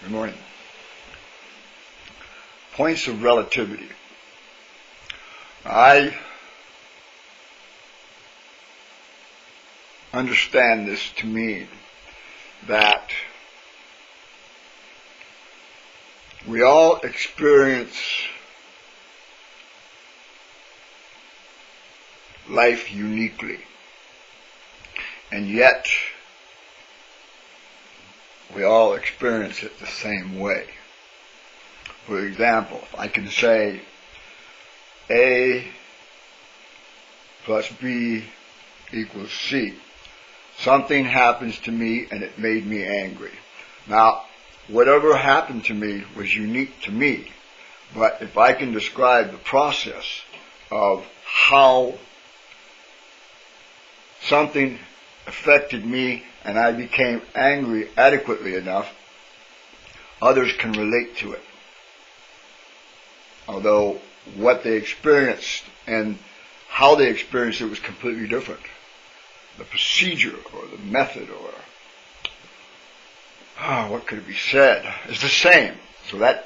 Good morning. Points of relativity. I understand this to mean that we all experience life uniquely, and yet we all experience it the same way. For example, I can say A plus B equals C. Something happens to me and it made me angry. Now, whatever happened to me was unique to me, but if I can describe the process of how something affected me and I became angry adequately enough, others can relate to it. Although what they experienced and how they experienced it was completely different. The procedure or the method or what could it be said is the same. So that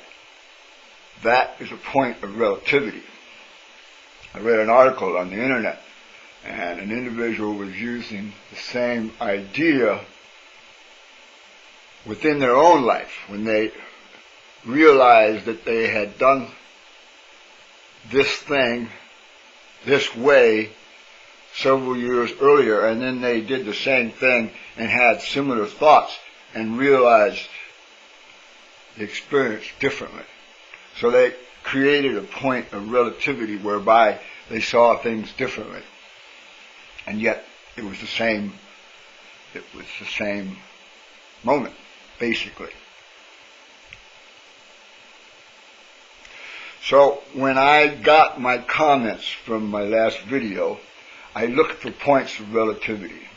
is a point of relativity. I read an article on the internet, and an individual was using the same idea within their own life when they realized that they had done this thing this way several years earlier, and then they did the same thing and had similar thoughts and realized the experience differently. So they created a point of relativity whereby they saw things differently. And yet it was the same moment, basically. So when I got my comments from my last video, I looked for points of relativity.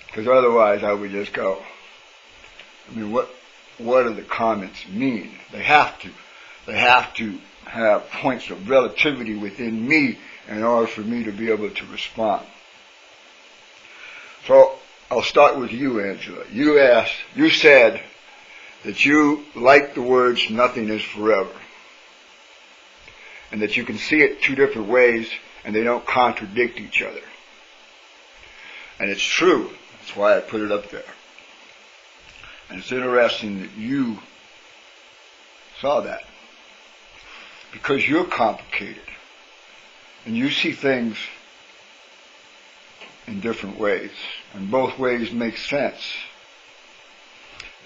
Because otherwise I would just go, what do the comments mean? They have to have points of relativity within me in order for me to be able to respond. So I'll start with you, Angela. You said that you like the words "nothing is forever," and that you can see it two different ways and they don't contradict each other. And it's true. That's why I put it up there. And it's interesting that you saw that, because you're complicated and you see things in different ways, and both ways make sense.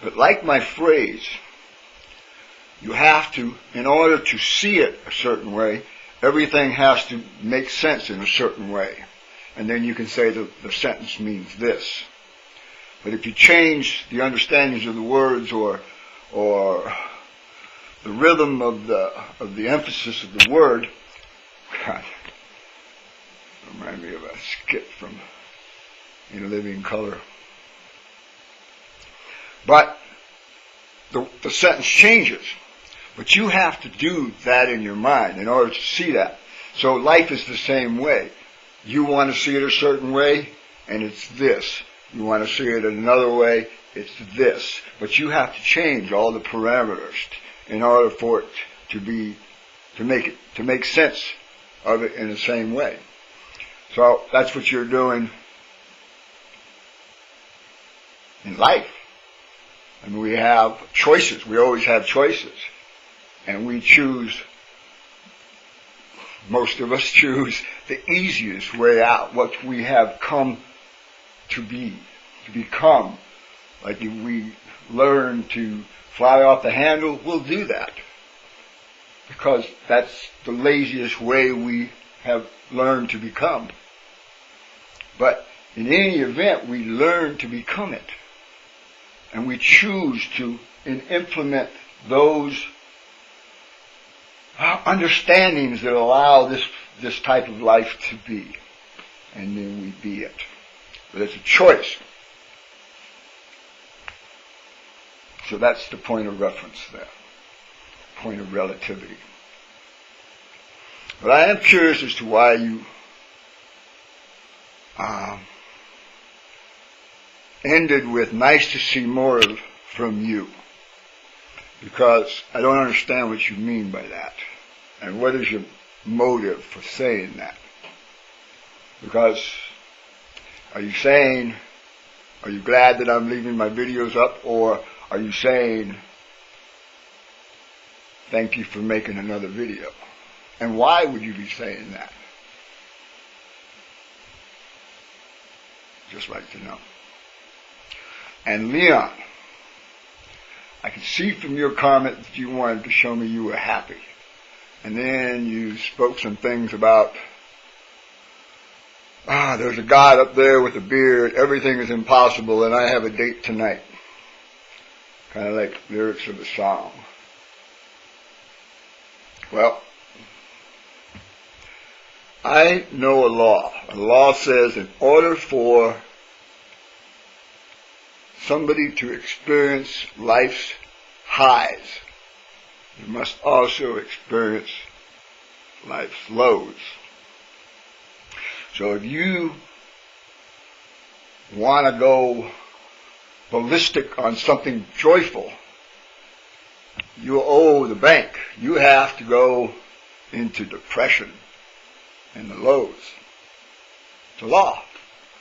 But like my phrase, you have to, in order to see it a certain way, everything has to make sense in a certain way. And then you can say the sentence means this. But if you change the understandings of the words or the rhythm of the emphasis of the word, God, remind me of a skit from In Living Color. But the sentence changes. But you have to do that in your mind in order to see that. So life is the same way. You want to see it a certain way, and it's this. You want to see it another way, it's this. But you have to change all the parameters in order for it to make sense of it in the same way. So that's what you're doing in life. I mean, we have choices. We always have choices. And we choose, most of us choose the easiest way out, what we have come to be, to become. Like if we learn to fly off the handle, we'll do that. Because that's the laziest way we have learned to become. But in any event, we learn to become it. And we choose to implement those understandings that allow this type of life to be. And then we be it. But it's a choice. So that's the point of reference there. Point of relativity. But I am curious as to why you ended with nice to see more of from you. Because I don't understand what you mean by that. And what is your motive for saying that? Because are you saying, are you glad that I'm leaving my videos up? Or are you saying, thank you for making another video? And why would you be saying that? Just like to know. And Leon, I can see from your comment that you wanted to show me you were happy. And then you spoke some things about, there's a God up there with a beard, everything is impossible, and I have a date tonight. Kind of like lyrics of a song. Well, I know a law. A law says in order for somebody to experience life's highs, you must also experience life's lows. So if you want to go ballistic on something joyful, you owe the bank. You have to go into depression and the lows. It's a law.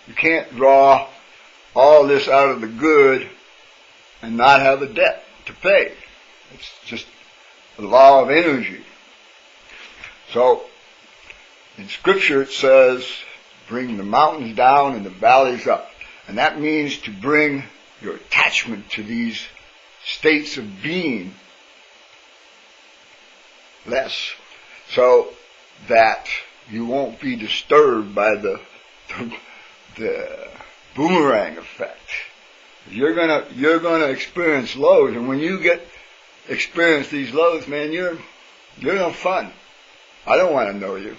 You can't draw all this out of the good and not have a debt to pay. It's just the law of energy. So, in Scripture it says, bring the mountains down and the valleys up. And that means to bring your attachment to these states of being less, so that you won't be disturbed by the boomerang effect. You're gonna experience lows, and when you experience these lows, man, you're no fun. I don't want to know you.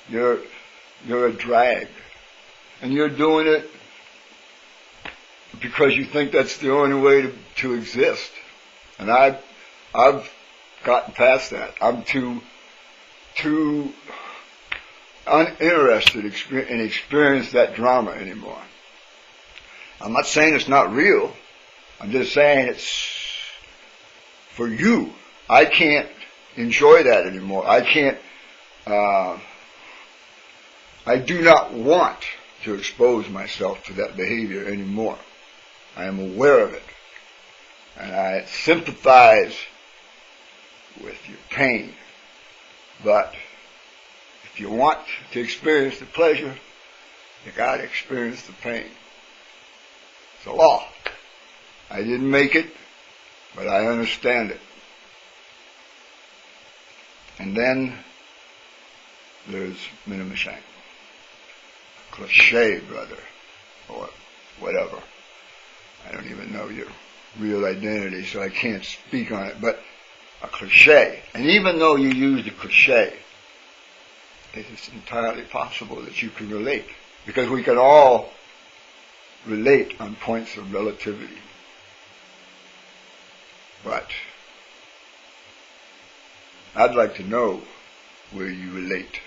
You're a drag, and you're doing it because you think that's the only way to exist. And I've gotten past that. I'm too uninterested in experience that drama anymore. I'm not saying it's not real. I'm just saying it's for you. I can't enjoy that anymore. I can't, I do not want to expose myself to that behavior anymore. I am aware of it. And I sympathize with your pain. But if you want to experience the pleasure, you got to experience the pain. It's a law. I didn't make it, but I understand it. And then there's Minimashang. Cliche, brother, or whatever. I don't even know your real identity, so I can't speak on it, but a cliche. And even though you use the cliche, it is entirely possible that you can relate, because we can all relate on points of relativity. But I'd like to know where you relate.